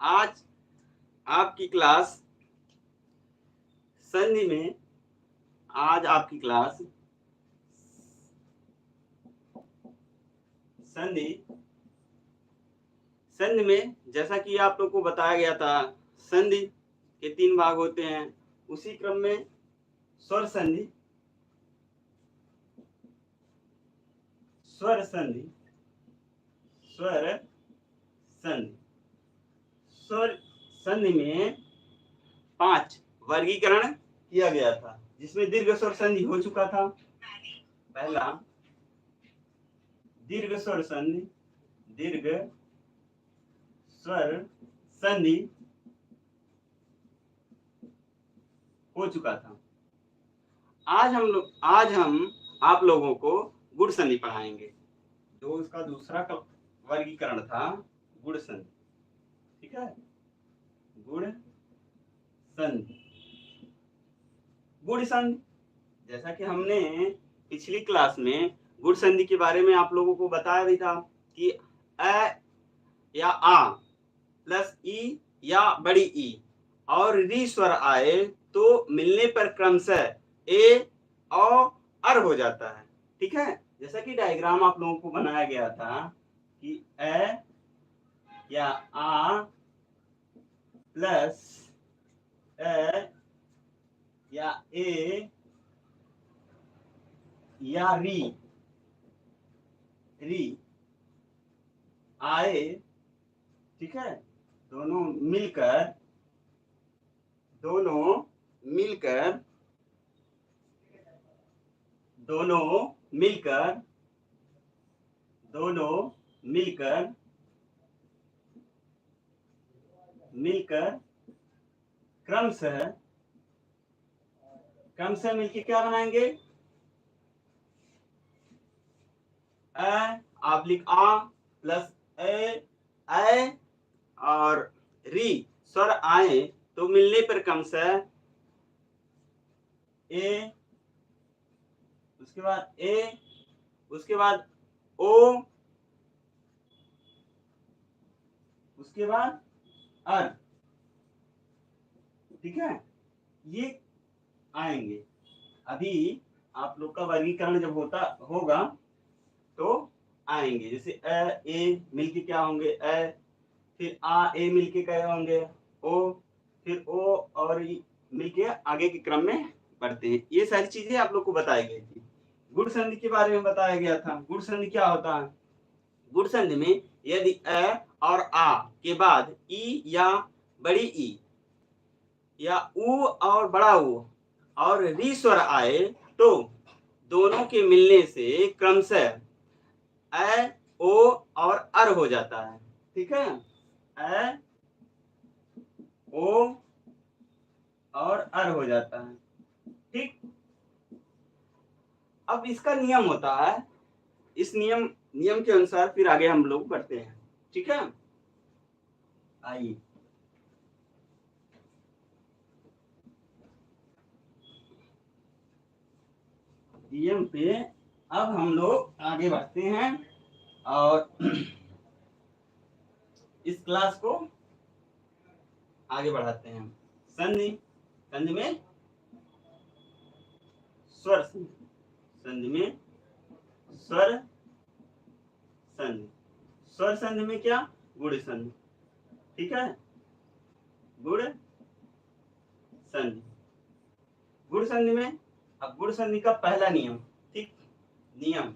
आज आपकी क्लास संधि में आज आपकी क्लास संधि संधि में जैसा कि आप लोग को बताया गया था, संधि के 3 भाग होते हैं। उसी क्रम में स्वर संधि, स्वर संधि, स्वर संधि, स्वर संधि में 5 वर्गीकरण किया गया था, जिसमें दीर्घ स्वर संधि हो चुका था। पहला दीर्घ स्वर संधि, दीर्घ स्वर संधि हो चुका था। आज हम आप लोगों को गुण संधि पढ़ाएंगे, जो उसका दूसरा वर्गीकरण था, गुण संधि। ठीक है, गुण संधि। गुण संधि, जैसा कि हमने पिछली क्लास में गुण संधि के बारे में आप लोगों को बताया भी था कि अ या आ प्लस ई या बड़ी ई और री स्वर आए तो मिलने पर क्रमशः ए और अर हो जाता है। ठीक है, जैसा कि डायग्राम आप लोगों को बनाया गया था कि अ या आ प्लस अ या ए या री आए, ठीक है, दोनों मिलकर दोनों मिलकर क्रमशः मिलकर क्या बनाएंगे? आब्लिक आ प्लस ए और री स्वर आए तो मिलने पर क्रमशः ए, उसके बाद ओ, उसके बाद अर। ठीक है, ये आएंगे। अभी आप लोग का वर्गीकरण जब होगा तो आएंगे। जैसे अ ए मिलके क्या होंगे? अ, फिर आ ए मिलके क्या होंगे? ओ, फिर ओ और मिलके आगे के क्रम में बढ़ते हैं। ये सारी चीजें आप लोग को बताई गई थी। गुण संधि के बारे में बताया गया था। गुण संधि क्या होता है? गुण संधि में यदि अ और आ के बाद ई या बड़ी ई या ऊ और बड़ा ऊ और री स्वर आए तो दोनों के मिलने से क्रमशः अ, ओ और अर हो जाता है। ठीक है, अ, ओ और अर हो जाता है। ठीक, अब इसका नियम होता है। इस नियम के अनुसार फिर आगे हम लोग बढ़ते हैं। ठीक है, आइए नियम पे अब हम लोग आगे बढ़ते हैं और इस क्लास को आगे बढ़ाते हैं। संधि में स्वर संधि में स्वर संधि में क्या? गुण संधि। ठीक है, गुण संधि में अब गुण संधि का पहला नियम। ठीक, नियम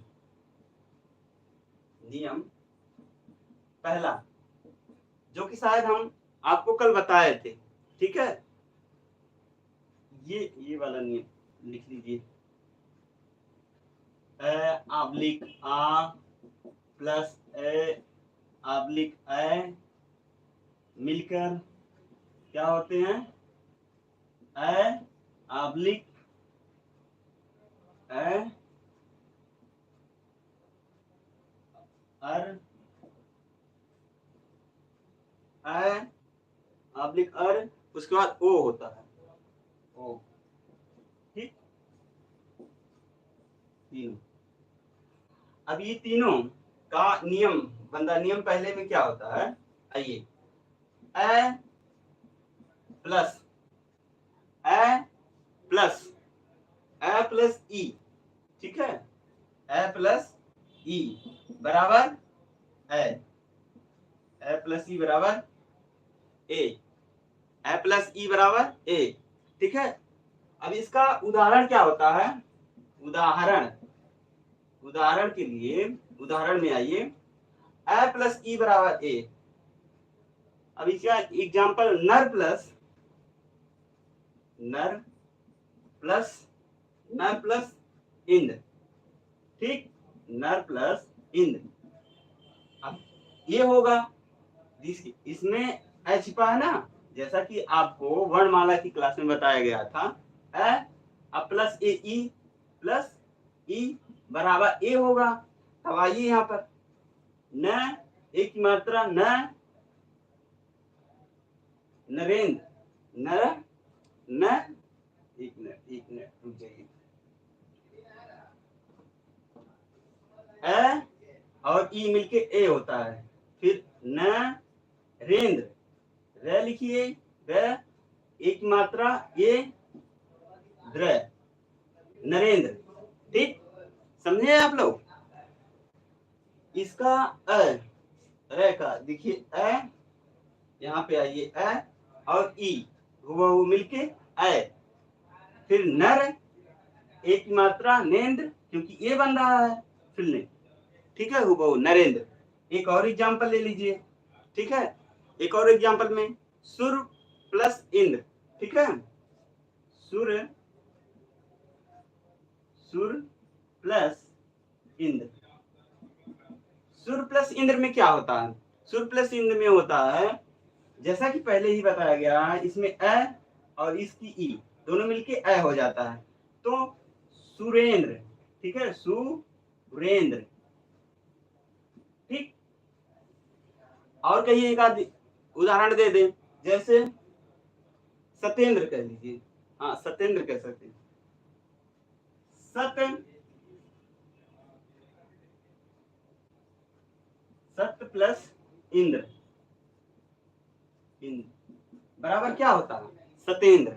पहला, जो कि शायद हम आपको कल बताए थे। ठीक है, ये वाला नियम लिख लीजिए। आब्लिक आ प्लस आब्लिक ए मिलकर क्या होते हैं? आब्लिक अर आब्लिक अर, उसके बाद ओ होता है। ओ, ठीक, तीनों। अब ये तीनों का नियम पहले में क्या होता है? आइए ए प्लस ए प्लस ए प्लस ई, ठीक है, ए प्लस ई बराबर ए प्लस ई बराबर ए प्लस ई बराबर ए, ठीक है। अब इसका उदाहरण क्या होता है, उदाहरण के लिए उदाहरण में आइए, ए प्लस ई बराबर ए। अब इसका एग्जाम्पल नर प्लस इंद्र, ठीक, नर प्लस इंद्र। अब ये होगा, इसमें ए छिपा है ना, जैसा कि आपको वर्णमाला की क्लास में बताया गया था, ए अब प्लस ए ई प्लस ई बराबर ए होगा। अब आइए यहाँ पर न एक की मात्रा न नरेंद्र न एक मिनट रुक जाइए, ए और ई मिलके ए होता है, फिर नरेंद्र, रे लिखिए, रे एक मात्रा ए द्र, नरेंद्र, ठीक, समझे आप लोग। इसका रे का देखिए ए, यहाँ पे आइए ए और ई वो मिलके ए, फिर नर एक मात्रा नेंद्र, क्योंकि ए बन रहा है फिर ने, ठीक है, वो नरेंद्र। एक और एग्जांपल ले लीजिए, ठीक है, एक और एग्जांपल में सुर प्लस इंद्र, ठीक है, सुर प्लस इंद्र। सुर प्लस इंद्र में क्या होता है, सुर प्लस इंद्र में होता है, जैसा कि पहले ही बताया गया है, इसमें ए और इसकी ई दोनों मिलके ए हो जाता है, तो सुरेंद्र, ठीक है, सुरेंद्र, ठीक। और कहीं एक आध उदाहरण दे दें, जैसे सत्येंद्र कह लीजिए, हाँ सत्येंद्र कह सकते हैं, सत्य प्लस इंद्र बराबर क्या होता है, सत्येंद्र,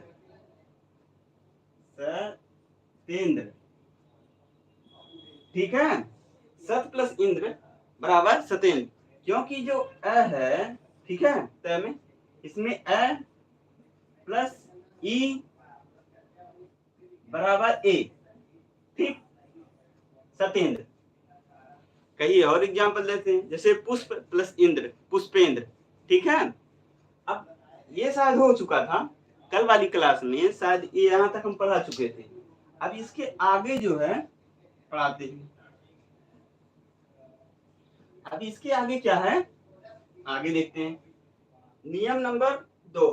ठीक है, सत्य प्लस इंद्र बराबर सत्येंद्र, क्योंकि जो अ है, ठीक है, त में इसमें अ प्लस ई बराबर ए, ठीक, सत्येंद्र। कई और एग्जांपल लेते हैं, जैसे पुष्प प्लस इंद्र, पुष्पेंद्र, ठीक है। अब ये शायद हो चुका था कल वाली क्लास में, शायद ये यहाँ तक हम पढ़ा चुके थे। अब इसके आगे जो है पढ़ाते हैं, अब इसके आगे क्या है, आगे देखते हैं, नियम नंबर 2,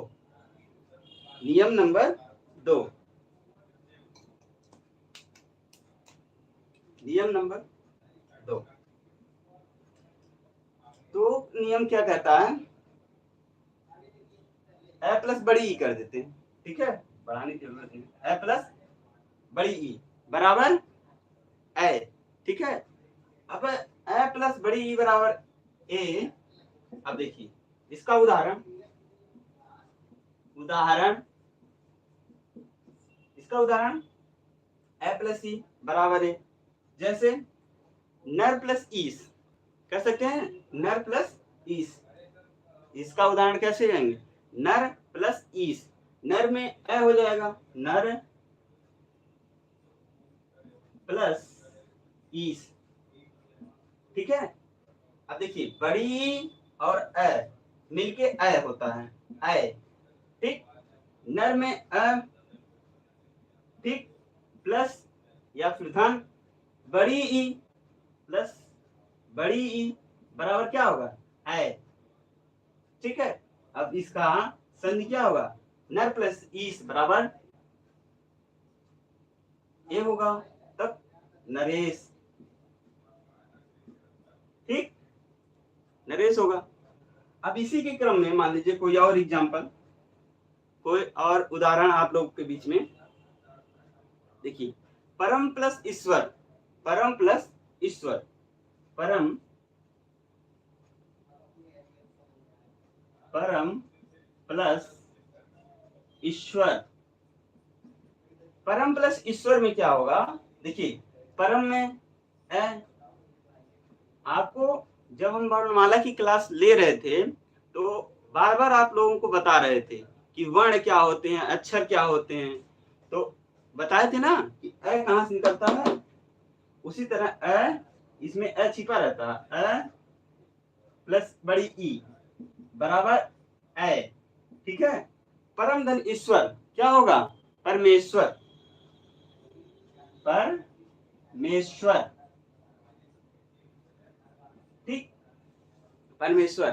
नियम नंबर 2, नियम नंबर 2। तो नियम क्या कहता है, ए प्लस बड़ी ई कर देते हैं, ठीक है, बढ़ाने की जरूरत नहीं, ए प्लस बड़ी ई बराबर ए, ठीक है। अब ए प्लस बड़ी ई बराबर ए, अब देखिए इसका उदाहरण इसका उदाहरण ए प्लस ई बराबर ए, जैसे नर प्लस ईस कह सकते हैं, नर प्लस ईस, इसका उदाहरण कैसे करेंगे, नर प्लस ईस, नर में ए हो जाएगा, नर प्लस ईस, ठीक है। अब देखिए बड़ी और ए मिलके ए होता है, ए, ठीक, नर में ए, ठीक, प्लस या फिर धन बड़ी ई प्लस बड़ी ई बराबर क्या होगा, ए, ठीक है। अब इसका संधि क्या होगा, नर प्लस ईस बराबर ए होगा, तब नरेश, ठीक, नरेश होगा। अब इसी के क्रम में मान लीजिए कोई और एग्जांपल, कोई और उदाहरण आप लोग के बीच में देखिए, परम प्लस ईश्वर, परम प्लस ईश्वर, परम प्लस ईश्वर। परम प्लस ईश्वर में क्या होगा, देखिए परम में आपको जब हम वर्णमाला की क्लास ले रहे थे तो बार बार आप लोगों को बता रहे थे कि वर्ण क्या होते हैं, अक्षर क्या होते हैं, तो बताए थे ना कि अ कहां से निकलता है। उसी तरह अ, इसमें अ छिपा रहता है, अ प्लस बड़ी ई बराबर अ, ठीक है। परम धन ईश्वर क्या होगा, परमेश्वर, परमेश्वर, ठीक, Parameshwar.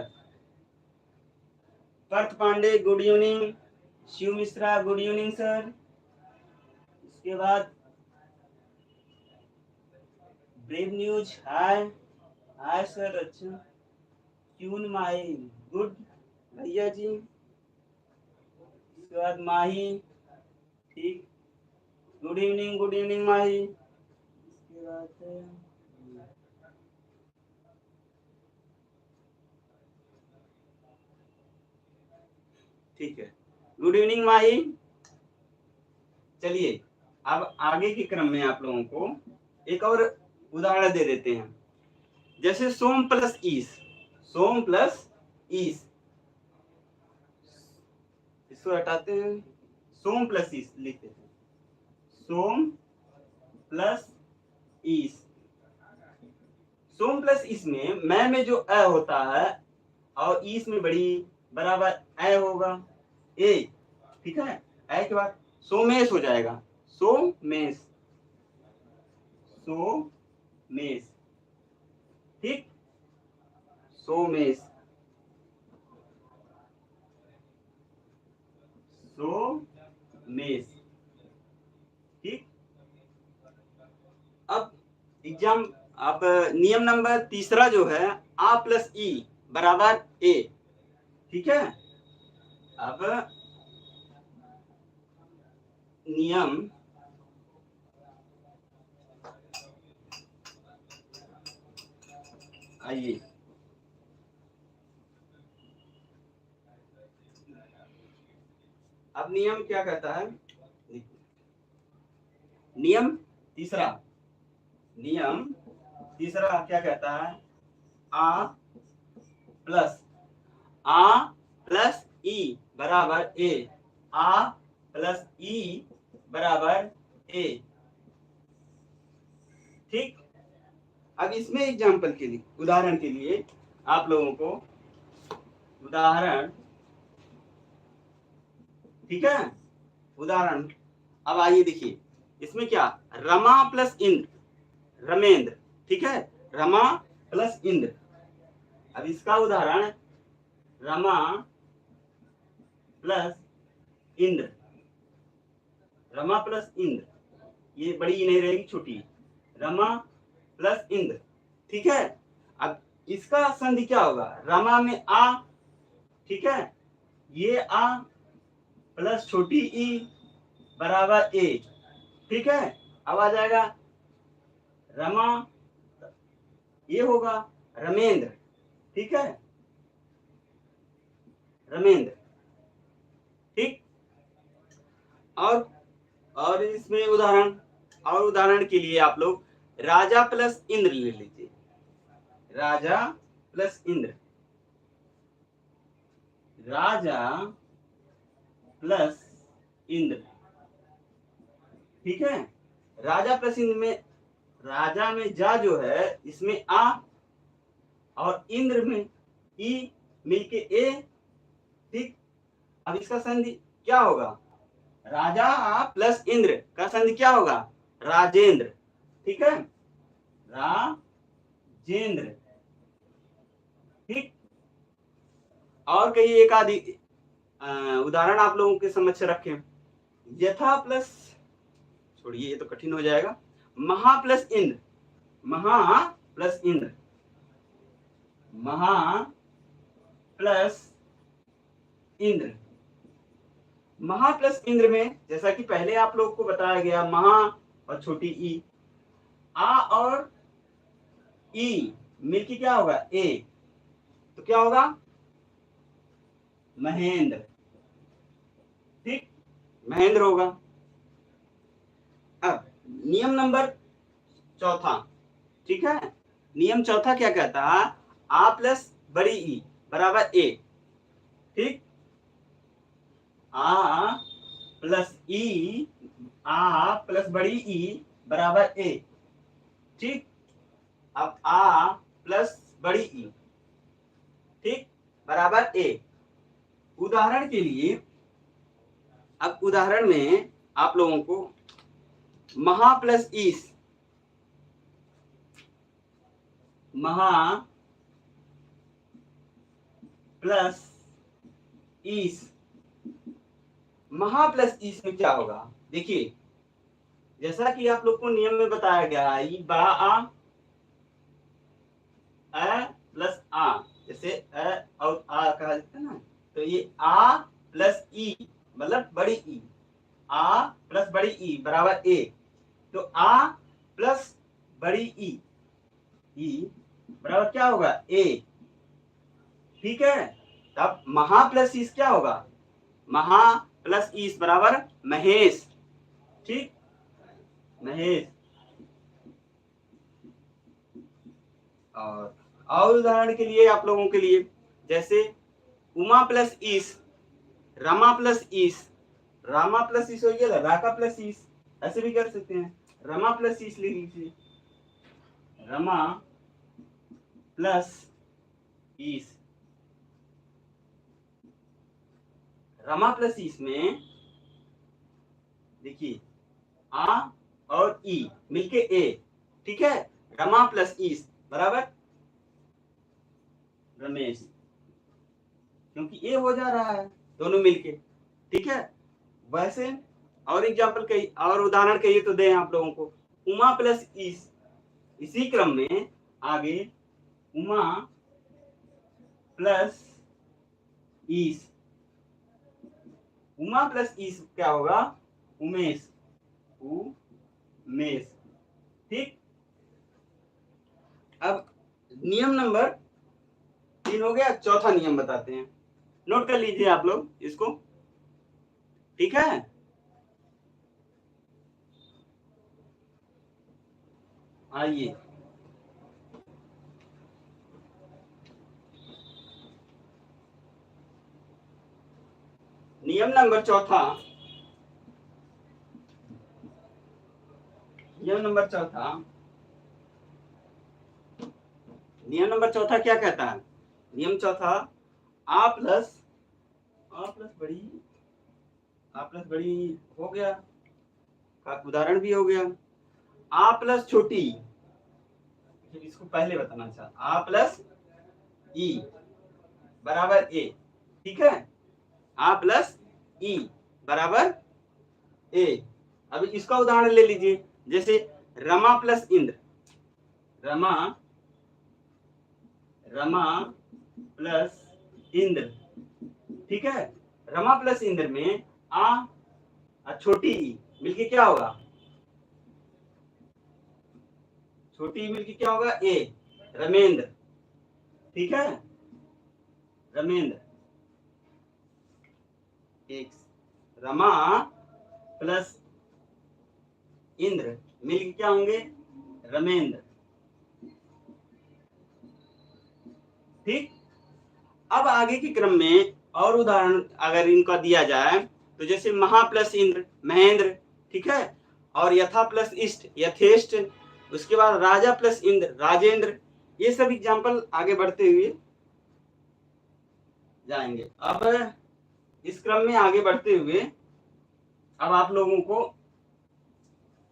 Parth Pandey good evening, Shiv Mishra good evening sir. इसके बाद brave news hi, hi sir, अच्छा। ट्यून माही गुड भैया जी। इसके बाद माही, ठीक, गुड इवनिंग माही। इसके बाद ठीक है, गुड इवनिंग माही। चलिए अब आगे के क्रम में आप लोगों को एक और उदाहरण दे देते हैं। जैसे सोम प्लस ईस, सोम प्लस ईस, इसको हटाते हैं, सोम प्लस ईस लिखते हैं, सोम प्लस ईस। सोम प्लस ईस में मैं में जो अ होता है और ईस में बड़ी बराबर अ होगा, ए, ठीक है। अ के बाद सोमेश हो जाएगा, सोमेश, सोमेश, ठीक, सोमेश, सोमेश, ठीक। अब एग्जाम, अब नियम नंबर तीसरा जो है आ प्लस ई बराबर ए, ठीक है। अब नियम आइए, अब नियम क्या कहता है, नियम तीसरा, नियम तीसरा क्या कहता है, आ प्लस, आ प्लस ई बराबर ए, आ प्लस ई बराबर ए, ठीक। अब इसमें एग्जाम्पल के लिए, उदाहरण के लिए आप लोगों को उदाहरण, ठीक है, उदाहरण। अब आइए देखिए, इसमें क्या, रमा प्लस इंद्र, रमेंद्र, ठीक है, रमा प्लस इंद्र। अब इसका उदाहरण रमा प्लस इंद्र, रमा प्लस इंद्र, ये बड़ी नहीं रहेगी, छोटी, रमा प्लस इंद्र, ठीक है। अब इसका संधि क्या होगा, रमा में आ, ठीक है, ये आ प्लस छोटी ई बराबर ए, ठीक है। अब आ जाएगा रमा, ये होगा रमेंद्र, ठीक है, रमेंद्र, ठीक। और इसमें उदाहरण, और उदाहरण के लिए आप लोग राजा प्लस इंद्र ले लीजिए, राजा प्लस इंद्र, राजा प्लस इंद्र, ठीक है। राजा प्लस इंद्र में राजा में जा जो है इसमें आ और इंद्र में ई मिलके ए, ठीक। अब इसका संधि क्या होगा, राजा प्लस इंद्र का संधि क्या होगा, राजेंद्र, ठीक है, राजेंद्र, ठीक। और कहीं एक आदि उदाहरण आप लोगों के समक्ष रखें, यथा प्लस, छोड़िए ये तो कठिन हो जाएगा, महा प्लस इंद्र, महा प्लस इंद्र, महा प्लस इंद्र। महा प्लस इंद्र में जैसा कि पहले आप लोग को बताया गया, महा और छोटी ई, आ और ई मिलके क्या होगा, ए, तो क्या होगा, महेंद्र, महेंद्र होगा। अब नियम नंबर चौथा, ठीक है, नियम चौथा क्या कहता है, आ प्लस बड़ी ई बराबर ए, ठीक, आ प्लस ई, आ प्लस बड़ी ई बराबर ए, ठीक। अब आ प्लस बड़ी ई, ठीक, बराबर ए। उदाहरण के लिए, अब उदाहरण में आप लोगों को महा प्लस ईस, महा प्लस ईस, महा प्लस ईस में क्या होगा, देखिए जैसा कि आप लोग को नियम में बताया गया है, ई बड़ा आ प्लस आ, जैसे अ और आ कहा जाता है ना, तो ये आ प्लस ई मतलब बड़ी ई, आ प्लस बड़ी ई बराबर ए, तो आ प्लस बड़ी ई बराबर क्या होगा, ए, ठीक है। तब महा प्लस ईस क्या होगा, महा प्लस ईस बराबर महेश, ठीक, महेश। और उदाहरण के लिए आप लोगों के लिए, जैसे उमा प्लस ईस, रमा प्लस ईस, रामा प्लस ईस हो गया, राका प्लस ईस, ऐसे भी कर सकते हैं, रमा प्लस ईस ले लीजिए, रमा प्लस ईस, रमा प्लस ईस में देखिए आ और ई मिलके ए, ठीक है, रमा प्लस ईस बराबर रमेश, क्योंकि ए हो जा रहा है दोनों मिलके, ठीक है। वैसे और एग्जांपल कही और उदाहरण कहिए तो दें आप लोगों को, उमा प्लस ईस, इसी क्रम में आगे उमा प्लस ईस, उमा प्लस ईस क्या होगा, उमेश, उमेश, ठीक। अब नियम नंबर 3 हो गया, चौथा नियम बताते हैं, नोट कर लीजिए आप लोग इसको, ठीक है। आइए, नियम नंबर चौथा, नियम नंबर चौथा, नियम नंबर चौथा क्या कहता है, नियम चौथा आ प्लस बड़ी, आ प्लस बड़ी हो गया, का उदाहरण भी हो गया, आ प्लस छोटी, इसको पहले बताना चाह, आ प्लस ई बराबर ए, ठीक है, आ प्लस ई बराबर ए। अब इसका उदाहरण ले लीजिए, जैसे रमा प्लस इंद्र, रमा, रमा प्लस इंद्र, ठीक है, रमा प्लस इंद्र में आ छोटी ई मिलके क्या होगा, छोटी ई मिलके क्या होगा, ए, रमेंद्र, ठीक है, रमेंद्र, एक रमा प्लस इंद्र मिलके क्या होंगे, रमेंद्र, ठीक। अब आगे के क्रम में और उदाहरण अगर इनका दिया जाए, तो जैसे महा प्लस इंद्र महेंद्र, ठीक है, और यथा प्लस इष्ट यथेष्ट, उसके बाद राजा प्लस इंद्र राजेंद्र, ये सब एग्जाम्पल आगे बढ़ते हुए जाएंगे। अब इस क्रम में आगे बढ़ते हुए अब आप लोगों को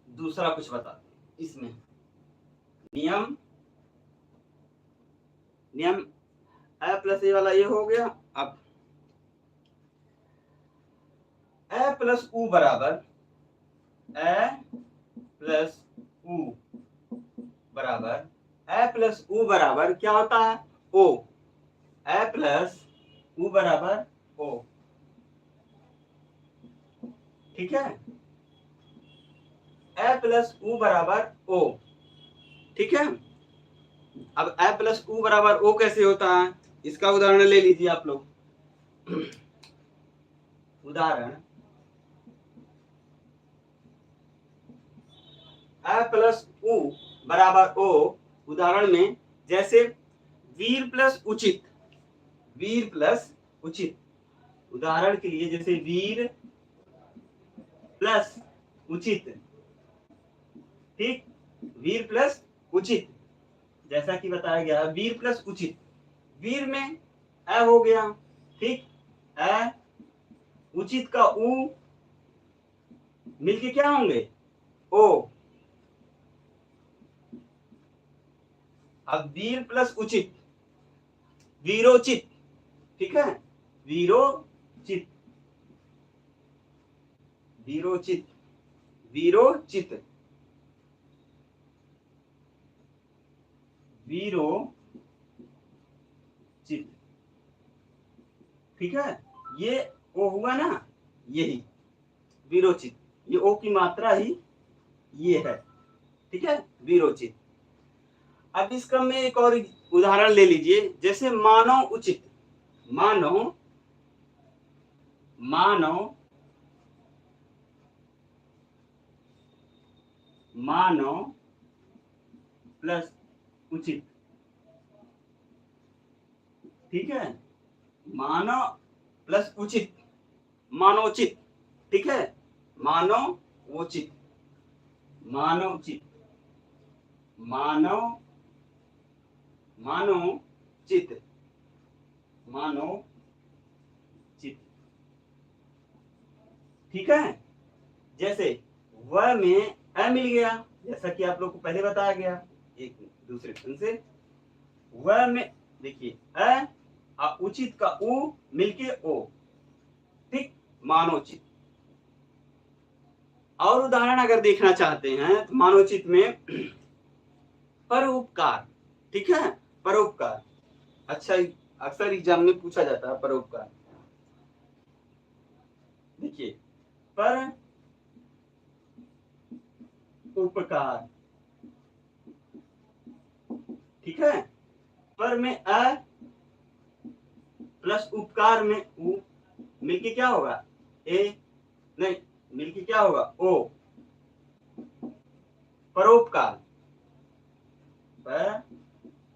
दूसरा कुछ बताते हैं, इसमें नियम ए प्लस ए वाला ये हो गया। अब ए प्लस उ बराबर, ए प्लस उ बराबर, ए प्लस उ बराबर क्या होता है, ओ, ए प्लस उ बराबर ओ, ठीक है, ए प्लस उ बराबर ओ, ठीक है। अब ए प्लस उ बराबर ओ कैसे होता है, इसका उदाहरण ले लीजिए आप लोग। उदाहरण ए प्लस उ बराबर ओ उदाहरण में जैसे वीर प्लस उचित, वीर प्लस उचित, उदाहरण के लिए जैसे वीर प्लस उचित, ठीक, वीर प्लस उचित, जैसा कि बताया गया वीर प्लस उचित, वीर में अ हो गया, ठीक, अ उचित का उ मिलके क्या होंगे ओ, अब वीर प्लस उचित वीरोचित, ठीक है, वीरोचित, वीरोचित, वीरोचित, वीरोचित, ठीक है, ये ओ हुआ ना, यही वीरोचित, ये ओ की मात्रा ही ये है, ठीक है, वीरोचित। अब इस क्रम में एक और उदाहरण ले लीजिए, जैसे मानव उचित, मानव, मानव, मानव प्लस उचित, ठीक है, मानव प्लस उचित, मानवोचित, ठीक है, मानवोचित, मानवचित, मानव, मानवचित, मानवचित, ठीक है, जैसे व में अ मिल गया, जैसा कि आप लोग को पहले बताया गया एक दूसरे ढंग से, व में देखिए अ उचित का उ मिलके ओ, ठीक, मानवचित। और उदाहरण अगर देखना चाहते हैं तो मानवचित में परोपकार, ठीक है, परोपकार, अच्छा अक्सर एग्जाम में पूछा जाता है परोपकार, देखिए पर उपकार, ठीक है, पर में अ प्लस उपकार में उ मिलके क्या होगा ए, नहीं मिलके क्या होगा ओ, परोपकार,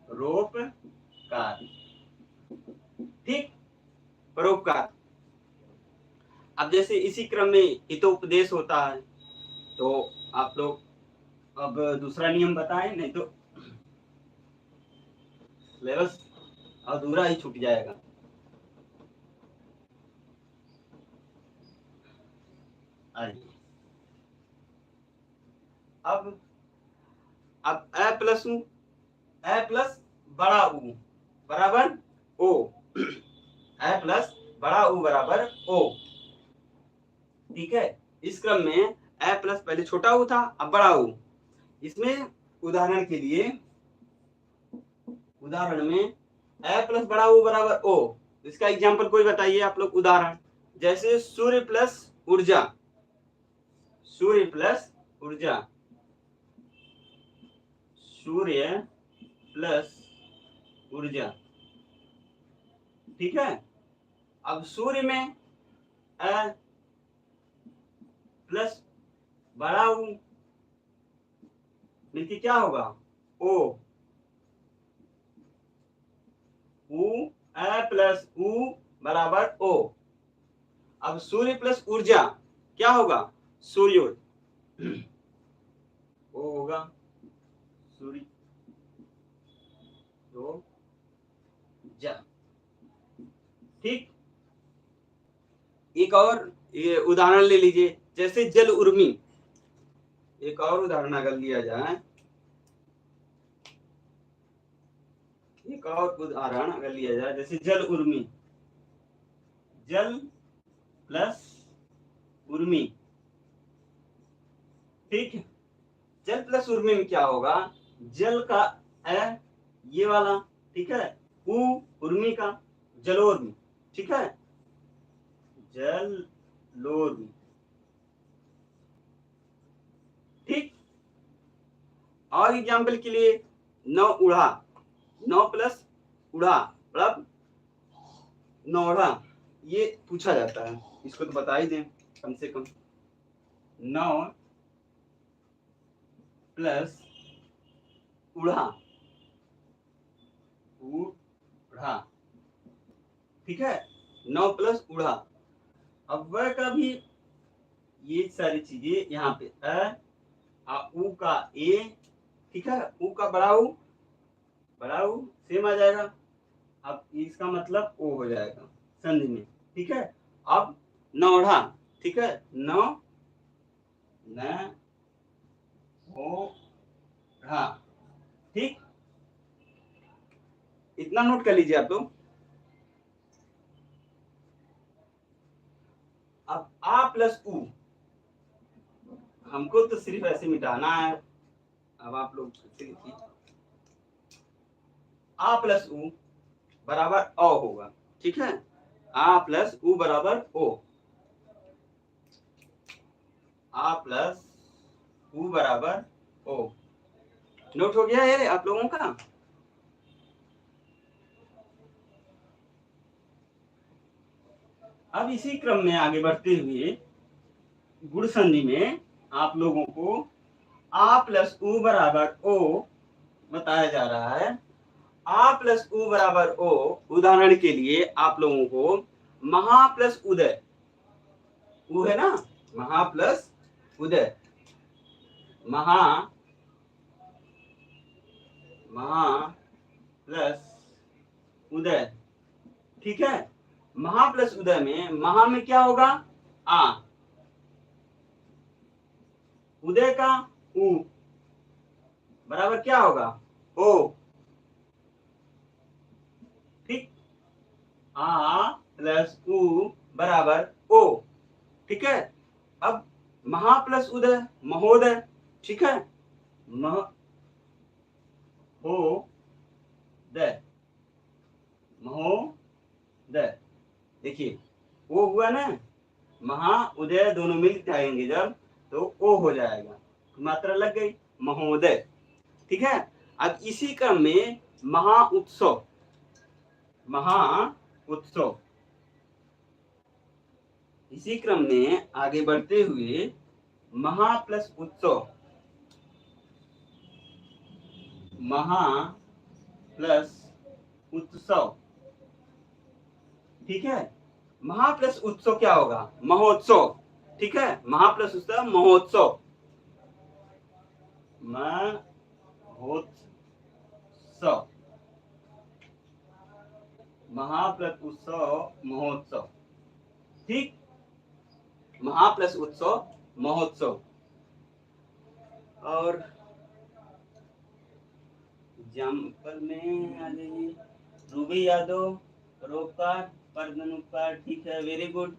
परोपकार, ठीक, परोपकार। अब जैसे इसी क्रम में हितोपदेश होता है, तो आप लोग अब दूसरा नियम बताएं, नहीं तो सिलेबस अधूरा ही छूट जाएगा। आइए अब अ प्लस उ, अ प्लस बड़ा उ बराबर ओ, अ प्लस बड़ा उ बराबर ओ, ठीक है, इस क्रम में अ प्लस पहले छोटा उ था, अब बड़ा उ, इसमें उदाहरण के लिए, उदाहरण में अ प्लस बड़ा उ बराबर ओ, इसका एग्जांपल कोई बताइए आप लोग उदाहरण, जैसे सूर्य प्लस ऊर्जा, सूर्य प्लस ऊर्जा, सूर्य प्लस ऊर्जा, ठीक है, अब सूर्य में अ प्लस बड़ा उ मिलके क्या होगा ओ, उ अ प्लस उ बराबर ओ, अब सूर्य प्लस ऊर्जा क्या होगा सूर्योदय, ओ होगा सूर्य तो जा, ठीक, एक और ये उदाहरण ले लीजिए, जैसे जल उर्मी, एक और उदाहरण अगर लिया जाए, एक और उदाहरण अगर लिया जाए, जैसे जल उर्मी, जल प्लस उर्मी, ठीक है, जल प्लस उर्मी में क्या होगा, जल का अ ये वाला, ठीक है, उ उर्मी का जलोर्मी, ठीक है, जलोर्मी, ठीक। और एग्जाम्पल के लिए नौ उड़ा, नौ प्लस उड़ा मतलब नौड़ा, ये पूछा जाता है, इसको तो बता ही दें कम से कम, नौ प्लस उड़ा, उड़ा, ठीक है, 9 प्लस उड़ा। अब वह का भी ये सारी चीजें यहाँ पे उ का ए, ठीक है, उ का बड़ा उ सेम आ जाएगा। अब इसका मतलब ओ हो जाएगा संधि में, ठीक है। अब नौढ़ा, ठीक है, नौ न हो ढ़ा, ठीक, इतना नोट कर लीजिए आप लोग। अब आ प्लस उ, हमको तो सिर्फ ऐसे मिटाना है। अब आप लोग लिखिए, आ प्लस उ बराबर अ होगा, ठीक है, आ प्लस उ बराबर ओ, आ प्लस उ बराबर ओ। नोट हो गया है आप लोगों का? अब इसी क्रम में आगे बढ़ते हुए गुण संधि में आप लोगों को आ प्लस उ बराबर ओ बताया जा रहा है। आ प्लस उ बराबर ओ, उदाहरण के लिए आप लोगों को महा प्लस उदय, उ है ना, महा प्लस उदय, महा प्लस उदय, ठीक है। महा प्लस उदय में महा में क्या होगा? आ, उदय का उ बराबर क्या होगा? ओ, ठीक, आ प्लस उ बराबर ओ, ठीक है। अब महा प्लस उदय महोदय, ठीक है, महोदय, महोदय, देखिए वो हुआ ना, महा उदय दोनों मिल जाएंगे जब तो ओ हो जाएगा, मात्रा लग गई, महोदय, ठीक है। अब इसी क्रम में महा उत्सव, इसी क्रम में आगे बढ़ते हुए महा प्लस उत्सव, महा प्लस उत्सव, ठीक है। महा प्लस उत्सव क्या होगा? महोत्सव, ठीक है, महा प्लस उत्सव महोत्सव, महोत्सव, महा प्लस उत्सव महोत्सव, ठीक, महा प्लस उत्सव महोत्सव। और एग्जाम्पल में आ जाइए, रूबी यादव, परोपकार, परदनुपकार, ठीक है, very good.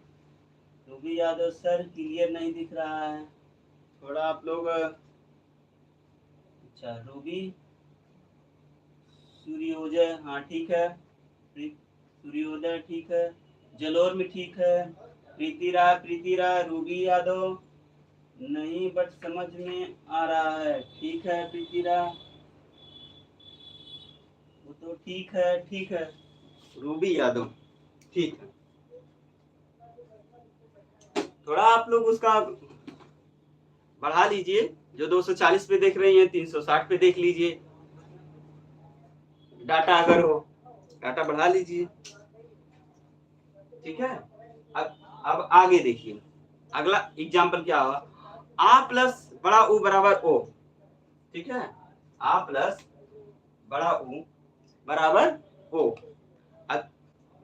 Ruby Yadav sir clear नहीं दिख रहा है, थोड़ा आप लोग, अच्छा रूबी, सूर्योदय, हाँ ठीक है, सूर्योदय ठीक है, जलोर में ठीक है, प्रीति राय, रूबी यादव नहीं बट समझ में आ रहा है, ठीक है प्रीति राय, वो तो ठीक है, रूबी यादव, ठीक है। थोड़ा आप लोग उसका बढ़ा लीजिए, जो 240 पे देख रही हैं 360 पे देख लीजिए, डाटा अगर हो डाटा बढ़ा लीजिए, ठीक है। अब आगे देखिए, अगला एग्जाम्पल क्या हुआ? आ प्लस बड़ा उ बराबर ओ, ठीक है, आ प्लस बड़ा उ बराबर ओ,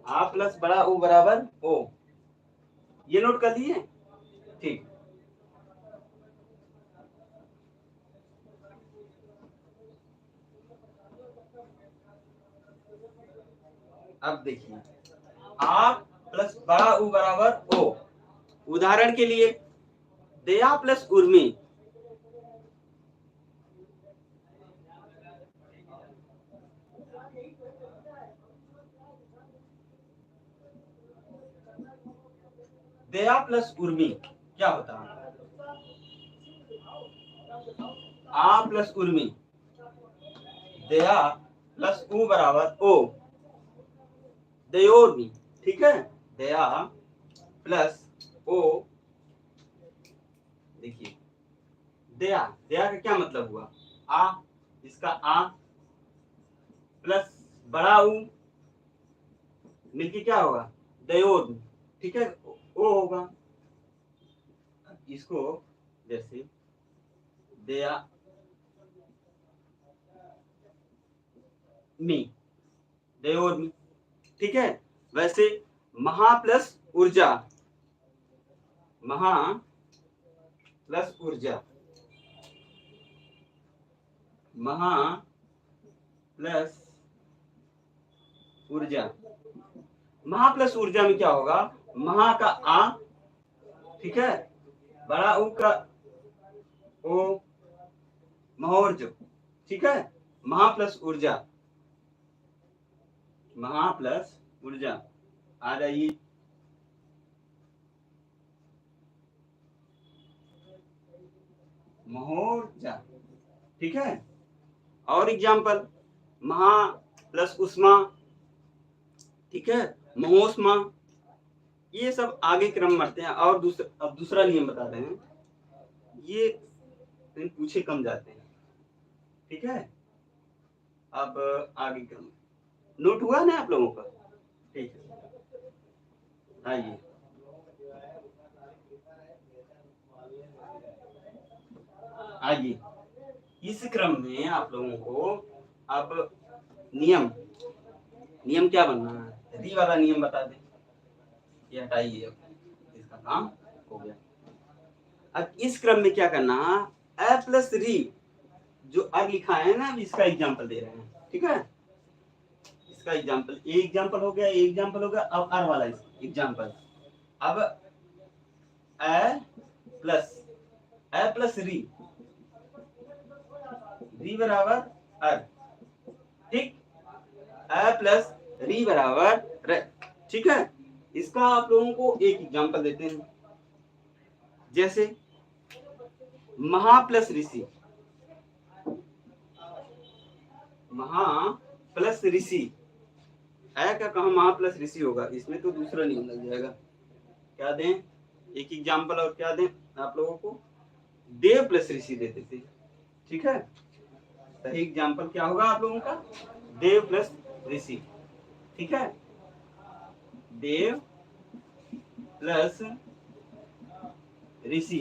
आ प्लस बड़ा उ बराबर ओ, ये नोट कर लिए, ठीक। अब देखिए, आ प्लस बड़ा उ बराबर ओ, उदाहरण के लिए दया प्लस उर्मी, दया प्लस उर्मी क्या होता है? आ प्लस उर्मी, दया प्लस उ बराबर ओ, दयोर्मी, ठीक है, दया प्लस ओ, देखिए दया, दया का क्या मतलब हुआ, आ, इसका आ प्लस बड़ा ऊ मिलके क्या होगा, दयोर, ठीक है, ओ होगा। इसको जैसे दया मी, दयोर मी, ठीक है। वैसे महा प्लस ऊर्जा, महा प्लस ऊर्जा, महा प्लस ऊर्जा, महा प्लस ऊर्जा में क्या होगा, महा का आ, ठीक है, बड़ा ऊ का ओ, महोर्ज, ठीक है, महा प्लस ऊर्जा, महा प्लस ऊर्जा, आ जाइए, महोर्जा, ठीक है। और एग्जाम्पल, महा प्लस उष्मा, ठीक है, महोष्मा, ये सब आगे क्रम बढ़ते हैं। और अब दूसरा नियम बता रहे हैं, ये पूछे कम जाते हैं, ठीक है। अब आगे क्रम नोट हुआ ना आप लोगों का, ठीक है, आइए आइए, इस क्रम में आप लोगों को अब नियम, नियम क्या बनना है, री वाला नियम बता दें, ये हटाइए, अब इसका काम हो गया। अब इस क्रम में क्या करना है, ए प्लस री, जो अर लिखा है ना, इसका एग्जाम्पल दे रहे हैं, ठीक है, इसका एग्जाम्पल, ए एग्जाम्पल हो गया, ए एग्जाम्पल हो गया, अब अर वाला एग्जाम्पल, अब ए प्लस री, री बराबर अर, ठीक, ए प्लस री बराबर रे, ठीक है। इसका आप लोगों को एक एग्जाम्पल देते हैं, जैसे महा प्लस ऋषि, महा प्लस ऋषि, है का कहा महा प्लस ऋषि होगा, इसमें तो दूसरा नियम लग जाएगा। क्या दें, एक एग्जाम्पल और क्या दें आप लोगों को, देव प्लस ऋषि दे देते हैं, ठीक है। सही एग्जाम्पल क्या होगा आप लोगों का, देव प्लस ऋषि, ठीक है, देव प्लस ऋषि,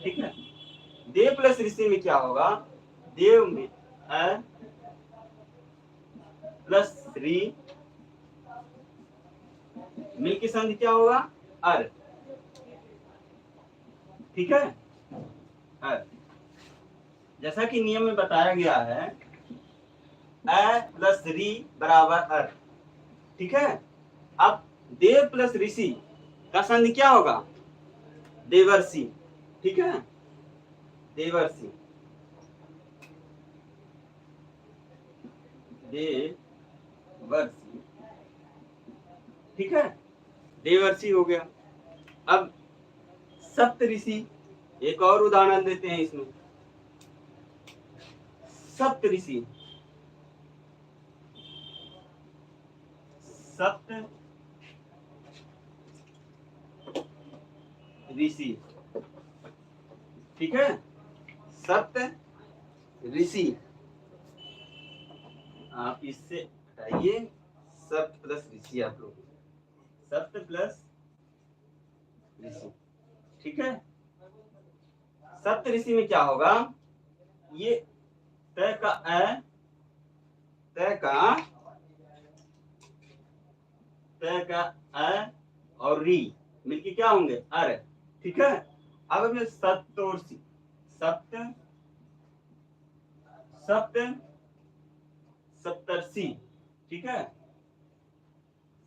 ठीक है। देव प्लस ऋषि में क्या होगा, देव में अ प्लस री मिल के संधि क्या होगा, अर, ठीक है, अर। जैसा कि नियम में बताया गया है, अ प्लस री बराबर अर, ठीक है। अब देव प्लस ऋषि का संधि क्या होगा, देवर्षि, ठीक है, देवर्षि, देवर्षि, ठीक है, देवर्षि हो गया। अब सप्त ऋषि, एक और उदाहरण देते हैं इसमें, सप्त ऋषि, सप्त ऋषि, ठीक है, सप्त ऋषि, आप इससे हटाइए, सप्त प्लस ऋषि, आप लोग सप्त प्लस ऋषि, ठीक है। सप्त ऋषि में क्या होगा, ये तय का अ, तय का अ और री मिलके क्या होंगे, अर, ठीक है। अब हमें सप्तोर्षि, सप्त सप्त सप्तर्षि, ठीक है,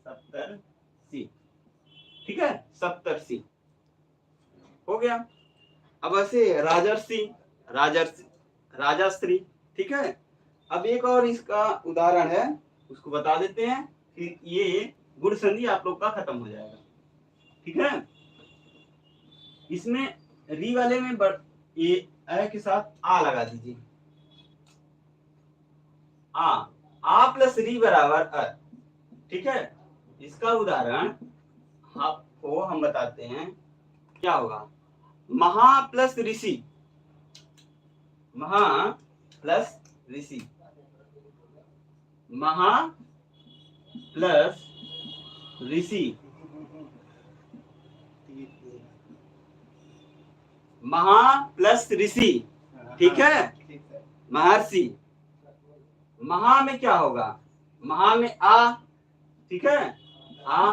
सप्तर्षि, ठीक है, सप्तर्षि हो गया। अब ऐसे राजर्षि, राजर्षि, राजाश्री, ठीक है। अब एक और इसका उदाहरण है, उसको बता देते हैं, फिर ये गुण संधि आप लोग का खत्म हो जाएगा, ठीक है। इसमें री वाले में ये अ के साथ आ लगा दीजिए, आ प्लस री बराबर अ, ठीक है। इसका उदाहरण आपको हम बताते हैं, क्या होगा, महा प्लस ऋषि, महा प्लस ऋषि, महा प्लस ऋषि, महा प्लस ऋषि, ठीक है, महर्षि। महा में क्या होगा, महा में आ, ठीक है, आ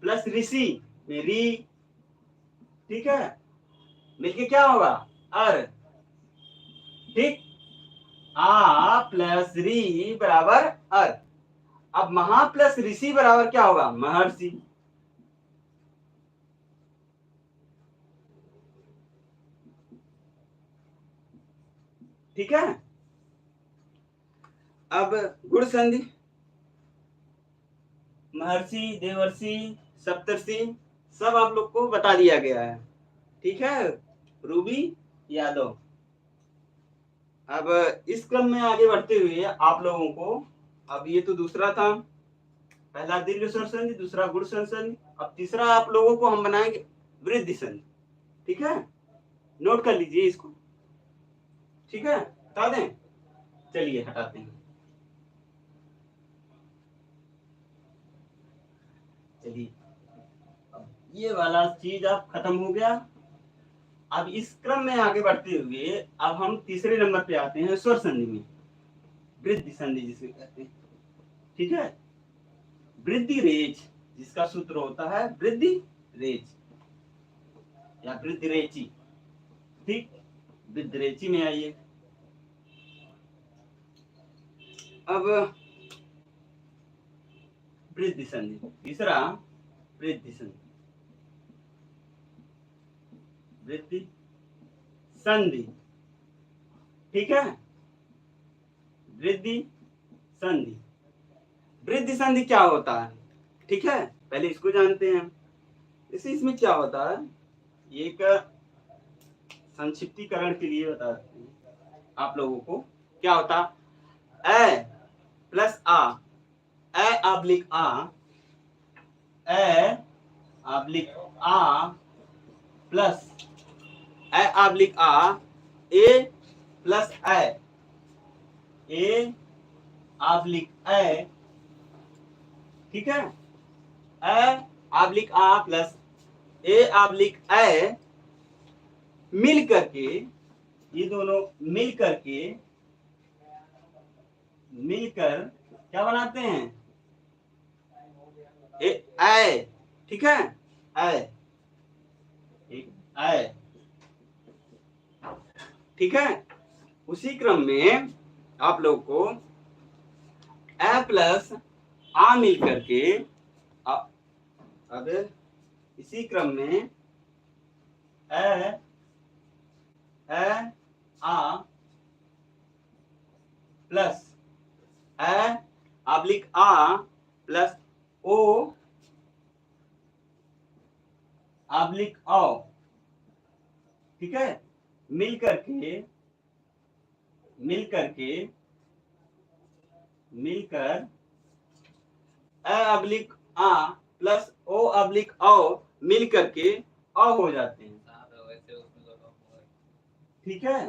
प्लस ऋषि में री, ठीक है, मिलके क्या होगा, अर, ठीक। आ प्लस री बराबर अर। अब महा प्लस ऋषि बराबर क्या होगा, महर्षि। ठीक है। अब गुण संधि, महर्षि, देवर्षि, सप्तर्षि सब आप लोग को बता दिया गया है, ठीक है, रूबी यादव। अब इस क्रम में आगे बढ़ते हुए आप लोगों को, अब ये तो दूसरा था, पहला दीर्घ स्वर संधि, दूसरा गुण स्वर संधि, अब तीसरा आप लोगों को हम बनाएंगे वृद्धि संधि, ठीक है, नोट कर लीजिए इसको, ठीक है, हटा दें, चलिए हटाते हैं, चलिए ये वाला चीज अब खत्म हो गया। अब इस क्रम में आगे बढ़ते हुए अब हम तीसरे नंबर पे आते हैं स्वर संधि में, वृद्धि संधि जिसे कहते हैं, ठीक है, वृद्धि रेच, जिसका सूत्र होता है वृद्धि रेच या वृद्धि रेची, ठीक, वृद्धि रेची में आइए। अब वृद्धि संधि, तीसरा वृद्धि संधि, वृद्धि संधि, ठीक है, वृद्धि संधि। वृद्धि संधि क्या होता है, ठीक है, पहले इसको जानते हैं। इसमें क्या होता है, एक संक्षिप्तीकरण के लिए बताते हैं आप लोगों को, क्या होता, ए प्लस आ, ए ऑब्लिक आ, ए ऑब्लिक आ प्लस ए ऑब्लिक आ, ए प्लस ए ऑब्लिक ए, ठीक है, ए ऑब्लिक आ प्लस ए ऑब्लिक ए मिल करके, ये दोनों मिलकर क्या बनाते हैं, ए, ठीक है, ए, ठीक है। उसी क्रम में आप लोग को ए प्लस आ मिल करके, अब इसी क्रम में ए आ प्लस ए ऑब्लिक आ प्लस ओ ऑब्लिक ओ, ठीक है, मिल करके मिलकर ए ऑब्लिक आ प्लस ओ ऑब्लिक ओ मिल करके अ हो जाते हैं, ठीक है,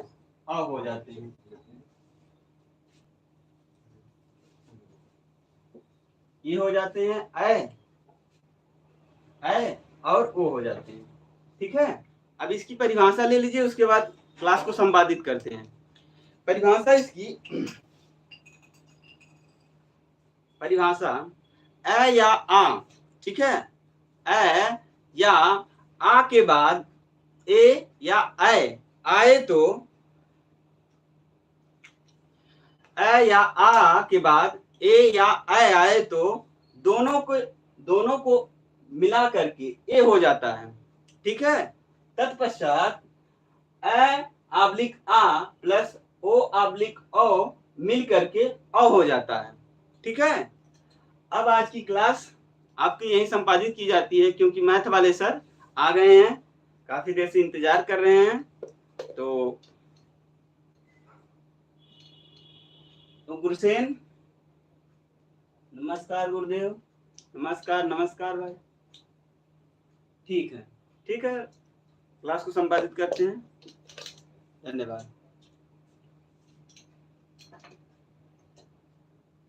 अ हो जाते हैं, ये हो जाते हैं ए और ओ हो जाते हैं, ठीक है। अब इसकी परिभाषा ले लीजिए, उसके बाद क्लास को संपादित करते हैं। परिभाषा इसकी, परिभाषा ए या आ, ठीक है, ए या आ के बाद ए या आए तो, ए या आ के बाद ए या आए तो दोनों को मिला करके ए हो जाता है, ठीक है। तत्पश्चात ए ऑब्लिक आ प्लस ओ ऑब्लिक ओ मिल करके अ हो जाता है, ठीक है। अब आज की क्लास आपकी यही संपादित की जाती है, क्योंकि मैथ वाले सर आ गए हैं, काफी देर से इंतजार कर रहे हैं। तो गुरुसेन, नमस्कार गुरुदेव, नमस्कार भाई, ठीक है, क्लास को संपादित करते हैं, धन्यवाद।